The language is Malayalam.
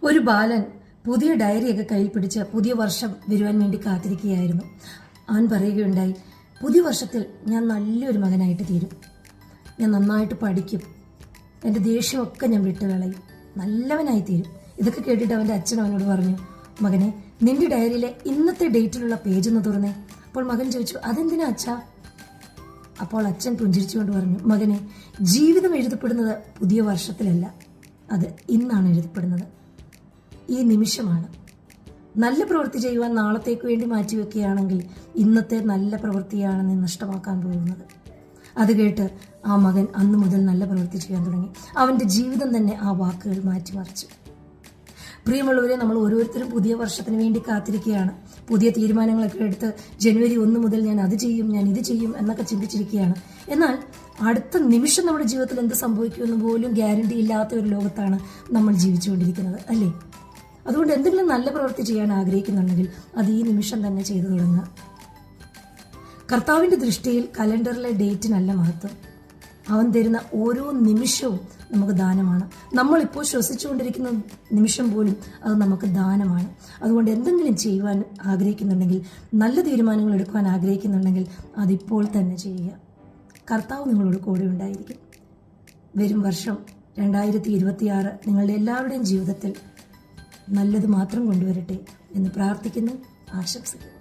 ഒരു ബാലൻ പുതിയ ഡയറിയൊക്കെ കയ്യിൽ പിടിച്ച് പുതിയ വർഷം വരുവാൻ വേണ്ടി കാത്തിരിക്കുകയായിരുന്നു. അവൻ പറയുകയുണ്ടായി, പുതിയ വർഷത്തിൽ ഞാൻ നല്ലൊരു മകനായിട്ട് തീരും, ഞാൻ നന്നായിട്ട് പഠിക്കും, എൻ്റെ ദേഷ്യമൊക്കെ ഞാൻ വിട്ടുകളയും, നല്ലവനായി തീരും. ഇതൊക്കെ കേട്ടിട്ട് അവൻ്റെ അച്ഛൻ അവനോട് പറഞ്ഞു, മകനെ, നിന്റെ ഡയറിയിലെ ഇന്നത്തെ ഡേറ്റിലുള്ള പേജ് ഒന്ന് തുറന്നേ. അപ്പോൾ മകൻ ചോദിച്ചു, അതെന്തിനാ അച്ഛാ? അപ്പോൾ അച്ഛൻ പുഞ്ചിരിച്ചുകൊണ്ട് പറഞ്ഞു, മകനെ, ജീവിതം എഴുതപ്പെടുന്നത് പുതിയ വർഷത്തിലല്ല, അത് ഇന്നാണ് എഴുതപ്പെടുന്നത്, ഈ നിമിഷമാണ്. നല്ല പ്രവൃത്തി ചെയ്യുവാൻ നാളത്തേക്ക് വേണ്ടി മാറ്റിവെക്കുകയാണെങ്കിൽ ഇന്നത്തെ നല്ല പ്രവൃത്തിയാണ് നീ നഷ്ടമാക്കാൻ പോകുന്നത്. അത് കേട്ട് ആ മകൻ അന്നു മുതൽ നല്ല പ്രവൃത്തി ചെയ്യാൻ തുടങ്ങി. അവൻ്റെ ജീവിതം തന്നെ ആ വാക്കുകൾ മാറ്റിമറിച്ചു. പ്രിയമുള്ളവരെ, നമ്മൾ ഓരോരുത്തരും പുതിയ വർഷത്തിന് വേണ്ടി കാത്തിരിക്കുകയാണ്. പുതിയ തീരുമാനങ്ങളൊക്കെ എടുത്ത് ജനുവരി 1 മുതൽ ഞാൻ അത് ചെയ്യും, ഞാൻ ഇത് ചെയ്യും എന്നൊക്കെ ചിന്തിച്ചിരിക്കുകയാണ്. എന്നാൽ അടുത്ത നിമിഷം നമ്മുടെ ജീവിതത്തിൽ എന്ത് സംഭവിക്കുമെന്ന് പോലും ഗ്യാരണ്ടി ഇല്ലാത്ത ഒരു ലോകത്താണ് നമ്മൾ ജീവിച്ചുകൊണ്ടിരിക്കുന്നത്, അല്ലേ? അതുകൊണ്ട് എന്തെങ്കിലും നല്ല പ്രവൃത്തി ചെയ്യാൻ ആഗ്രഹിക്കുന്നുണ്ടെങ്കിൽ അത് ഈ നിമിഷം തന്നെ ചെയ്തു തുടങ്ങുക. കർത്താവിൻ്റെ ദൃഷ്ടിയിൽ കലണ്ടറിലെ ഡേറ്റിനല്ല മഹത്വം. അവൻ തരുന്ന ഓരോ നിമിഷവും നമുക്ക് ദാനമാണ്. നമ്മളിപ്പോൾ ശ്വസിച്ചുകൊണ്ടിരിക്കുന്ന നിമിഷം പോലും അത് നമുക്ക് ദാനമാണ്. അതുകൊണ്ട് എന്തെങ്കിലും ചെയ്യുവാൻ ആഗ്രഹിക്കുന്നുണ്ടെങ്കിൽ, നല്ല തീരുമാനങ്ങൾ എടുക്കുവാൻ ആഗ്രഹിക്കുന്നുണ്ടെങ്കിൽ അതിപ്പോൾ തന്നെ ചെയ്യുക. കർത്താവ് നിങ്ങളോട് കൂടെ ഉണ്ടായിരിക്കും. വരും വർഷം 2026 നിങ്ങളുടെ എല്ലാവരുടെയും ജീവിതത്തിൽ നല്ലത് മാത്രം കൊണ്ടുവരട്ടെ എന്ന് പ്രാർത്ഥിക്കുന്നു, ആശംസിക്കുന്നു.